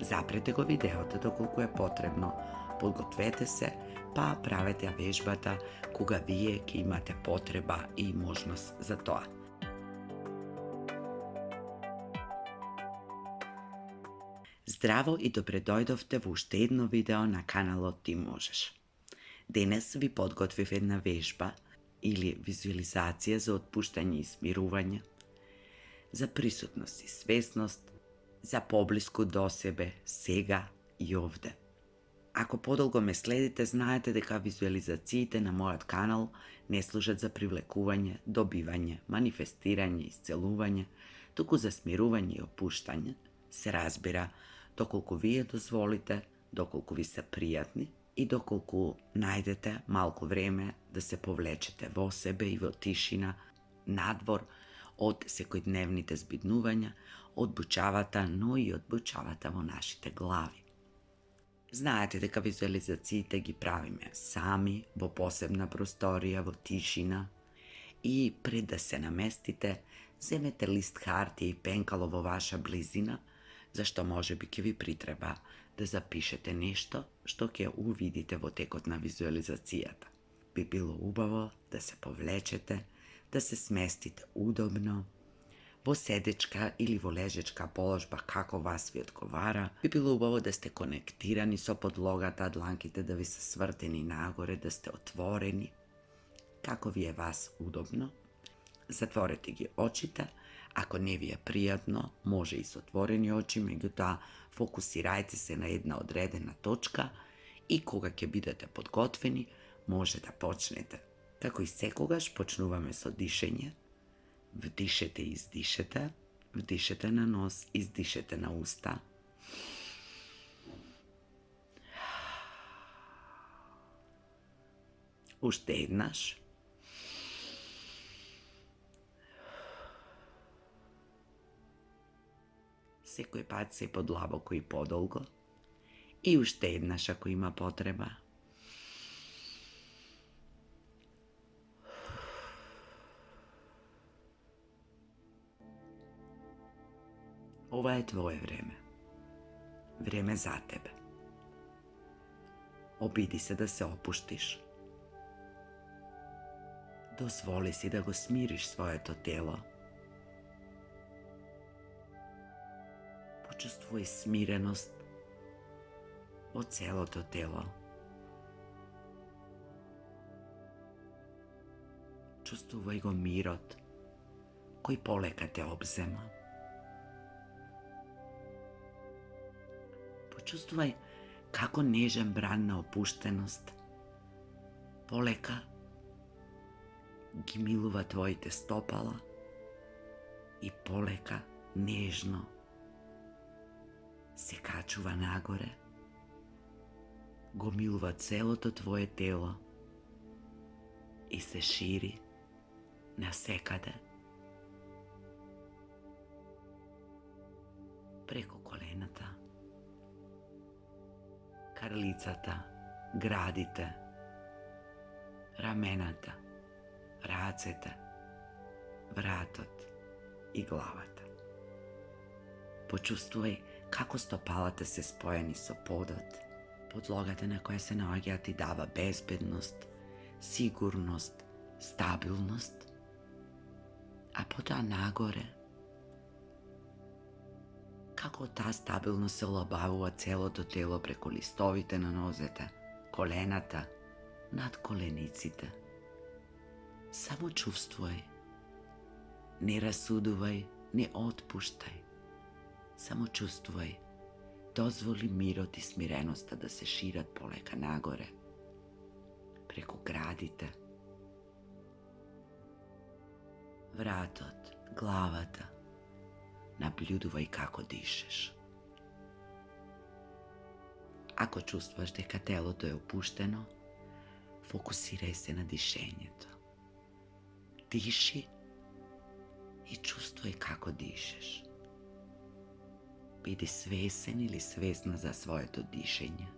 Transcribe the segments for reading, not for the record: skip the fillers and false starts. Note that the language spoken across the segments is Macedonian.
Запрете го видеото доколку е потребно, подгответе се, па правете вежбата кога вие ќе имате потреба и можност за тоа. Здраво и добре дојдовте во уште едно видео на каналот Ти можеш. Денес ви подготвив една вежба или визуализација за отпуштање и смирување, за присутност и свесност, за поблиску до себе, сега и овде. Ако подолго ме следите, знаете дека визуализациите на мојот канал не служат за привлекување, добивање, манифестирање, исцелување, туку за смирување и опуштање, се разбира, доколку вие дозволите, доколку ви се пријатни и доколку најдете малку време да се повлечете во себе и во тишина, надвор од секојдневните збиднувања, од бучавата, но и од бучавата во нашите глави. Знаете дека визуализациите ги правиме сами, во посебна просторија, во тишина, и пред да се наместите, земете лист хартија и пенкало во ваша близина, зашто можеби ќе ви притреба да запишете нешто што ќе увидите во текот на визуализацијата. Би било убаво да се повлечете, да се сместите удобно, во седечка или во лежечка положба како вас ви одговара. Би било убаво да сте конектирани со подлогата, дланките да ви се свртени нагоре, да сте отворени, како ви е вас удобно. Затворете ги очите, ако не ви е пријатно, може и со отворени очи, меѓутоа фокусирајте се на една одредена точка и кога ќе бидете подготвени, може да почнете. Како и секогаш, почнуваме со дишење. Вдишете и издишете, вдишете на нос, издишете на уста. Уште еднаш. Секој пат се подлабоко и подолго. И уште еднаш ако има потреба. Ова е твое време. Време за тебе. Обиди се да се опуштиш. Дозволи си да го смириш своето тело. Почувствувај смиреност во целото тело. Чувствувај го мирот кој полека те обзема. Почувствувај како нежен бран на опуштеност полека ги милува твоите стопала и полека, нежно се качува нагоре, го милува целото твое тело и се шири насекаде, преку колената, карлицата, градите, рамената, рацете, вратот и главата. Почувствувај како стопалата се споени со подот. Подлогата на која се наоѓа ти дава безбедност, сигурност, стабилност, а потоа нагоре, како таа стабилност се олабавува целото тело преку листовите на нозете, колената, над колениците. Само чувствувај, не расудувај, не отпуштај. Само чувствувај, дозволи мирот и смиреноста да се шират полека нагоре, преку градите, вратот, главата. Наблюдувај како дишеш. Ако чувствуваш дека телото е опуштено, фокусирај се на дишењето. Диши и чувствувај како дишеш. Биди свесен или свесна за своето дишење.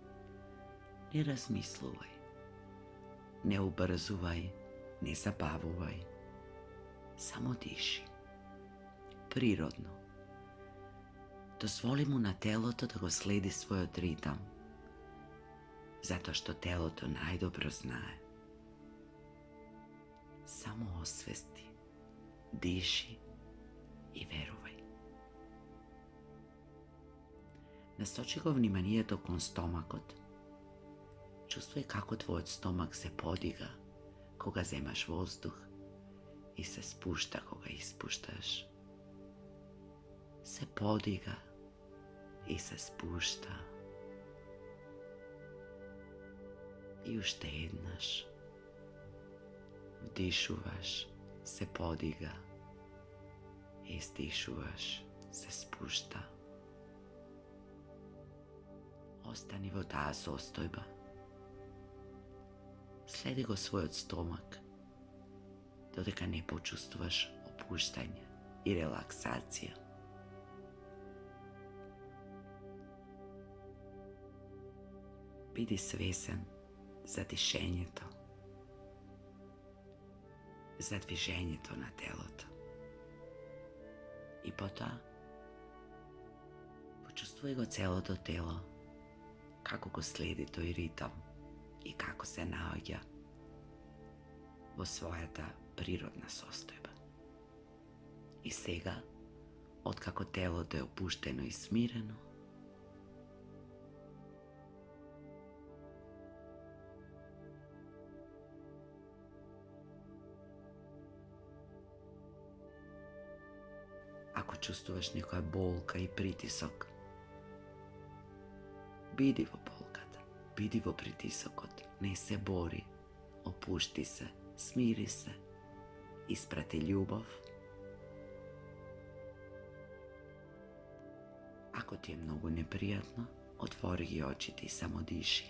Не размислувај. Не убрзувај, не забавувај. Само диши. Природно. Dozvoli mu na telото da go sledi svojot ritam, zato što telo to najdobro znaje. Samo osvesti, diši i veruvaj. Nastoči go vниманието stomakot. Čustvaj kako tvoj stomak se podiga koga zemaš vozduh i se spušta koga ispuštaš. Se podiga i se spušta. I uštednaš. Vdišuvaš, se podiga. I izdišuvaš, se spušta. Ostani vo ta sostojba. Sledi go svojot stomak, dodeka ne počustvaš opuštanje i relaksacija. Bidi svesen za dišenje to, za dviženje to na teloto. I potom počustvuj go celo to telo, kako go sledi to i ritam i kako se naođa vo svoja ta prirodna sostojba. I sega, otkako telo to je opušteno i smireno, ako čustuješ neka bolka i pritisok, bidi vo bolkata, bidi vo pritisokot, ne se bori, opušti se, smiri se, isprati ljubav. Ako ti je mnogo neprijatno, otvori i oči i samo diši.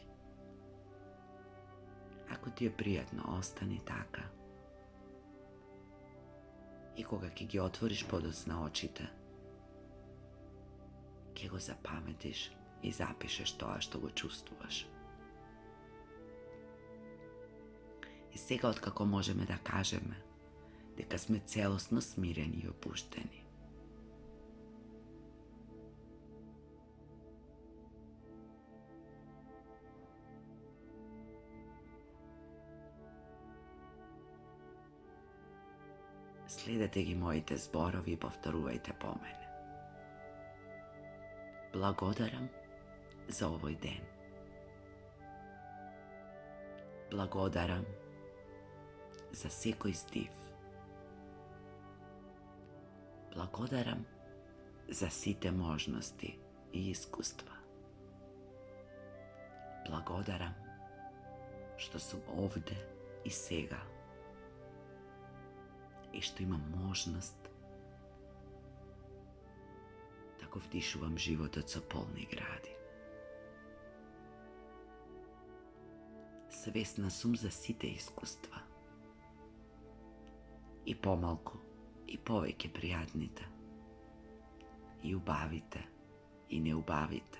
Ako ti je prijatno, ostani taka. I koga ki gi otvoriš podosna očite, ki go zapametiš i zapišeš to što go čustvuš. I сега otkako možeme da kažeme дека сме целосно смирени и opušteni. Slijedete ги моите зборови и повторувајте по мене. Благодарам за овој ден. Благодарам за секој здив. Благодарам за сите можности и искуства. Благодарам што сум овде и сега и што имам можност да го вдишувам животот со полни гради. Свесна сум за сите искуства. И помалку, и повеќе пријатните, и убавите, и неубавите.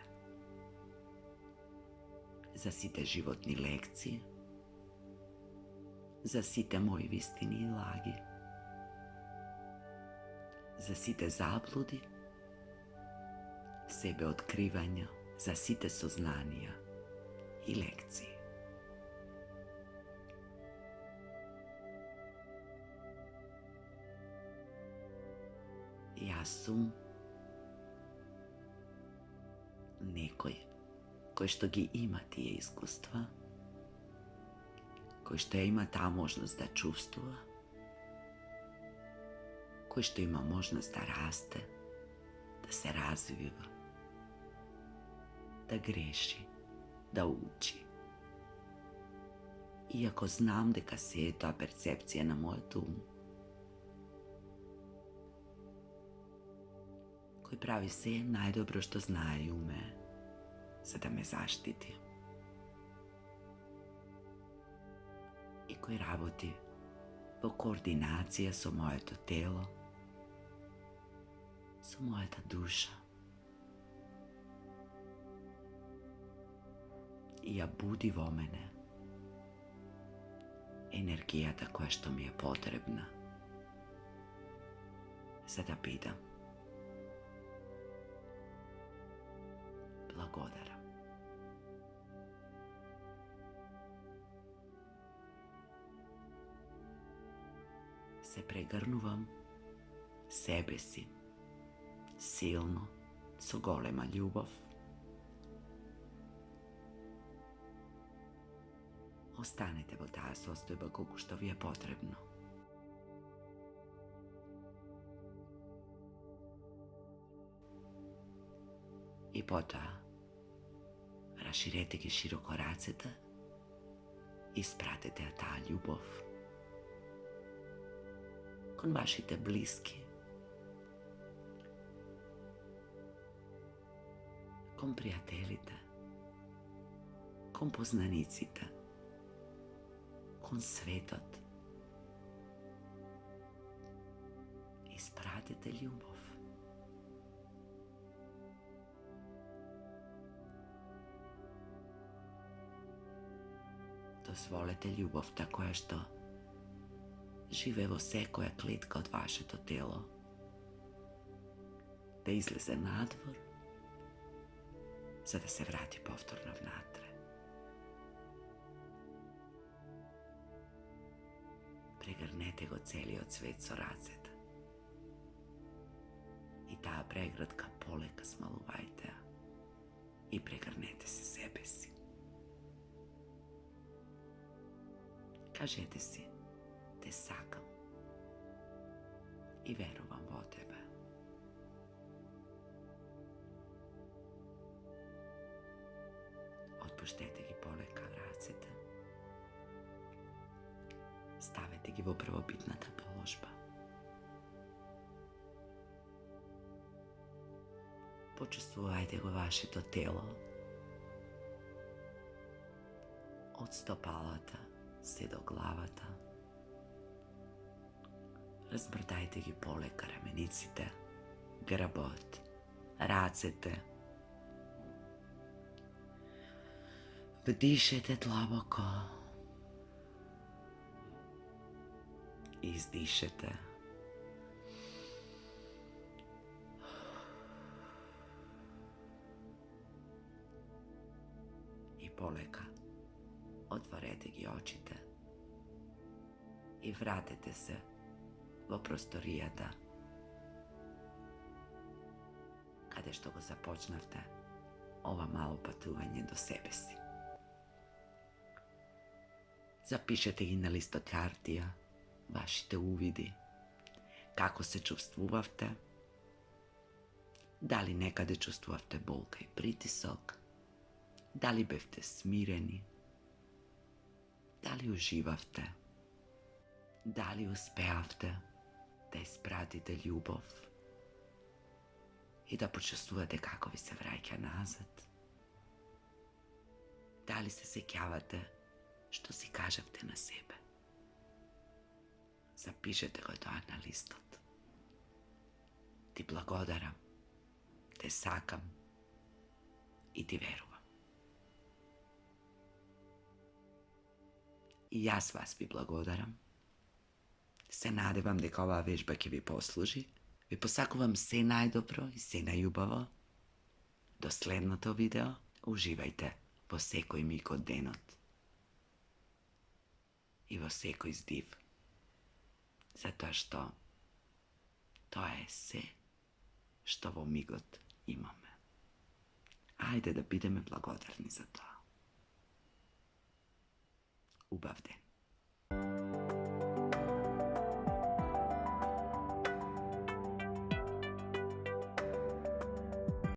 За сите животни лекции, за сите мои вистини и лаги, за сите заблуди, себе откривања, за сите сознанија и лекции. Јас сум некој кој што ги има тие искуства, кој што има таа можност да чувствува, кој што има можност да расте, да се развива, да греши, да учи. Иако знам дека се е тоа перцепција на мојот ум, кој прави се најдобро што знае и умее, за да ме заштити. И кој работи во координација со моето тело, со мојата душа. И ја буди во мене енергијата која што ми е потребна за да бидам blagodaram. Se pregrnuvam sebe si, silno, so golema ljubav. Ostanete vo ta sostojba koliko što vi je potrebno. I pota raširete ki široko racete i spratete ta ljubav kon vašite bliski, kon prijateljite, kon poznanicite, kon svetot. I spratite ljubav. Dozvolite ljubav tako je što žive vo sekoja klitka od vašето telo, da izleze nadvor, za da se vrati povtorno vnatre. Pregrnete go celi od svet so raceta. I ta pregradka poleka smaluvajte i pregrnete se sebe si. Kažete si, te sakam i verujem vo tebe. Otpuštete gi poleka, vracite. Stavite gi vo prvobitnata položba. Počustvujte go vašето telo od stopalata sve do glavata. Razmrdajte gi poleka ramenicite, grabot, racete. Vdišete dlaboko. Izdišete. I poleka otvorete gi očite i vratite se vo prostorijata kada što go započnavte ova malo patuvanje do sebe si. Zapišete gi na listo kartija vašite uvidi, kako se čustvuvavte, da li nekada čustvuvavte bolka i pritisok, da li bevte smireni, da li uživavte, da li uspevate da ispratite ljubav i da počustvujete kako vi se vraća nazad, da li se sekjavate što si kažavte na sebe. Zapišete go to na listot. Ti blagodaram, te sakam i ti verujem. I ja s vas vi blagodaram. Se nadevam deka ova vežba ki vi posluži. Vi posakuvam se najdobro i se najljubavo. Do sledното video uživajte vo sekoj miko denot. I vo sekoj zdiv. Zato što to je sve što vo migot imame. Ajde da budeme blagodarni za to. Ubav den.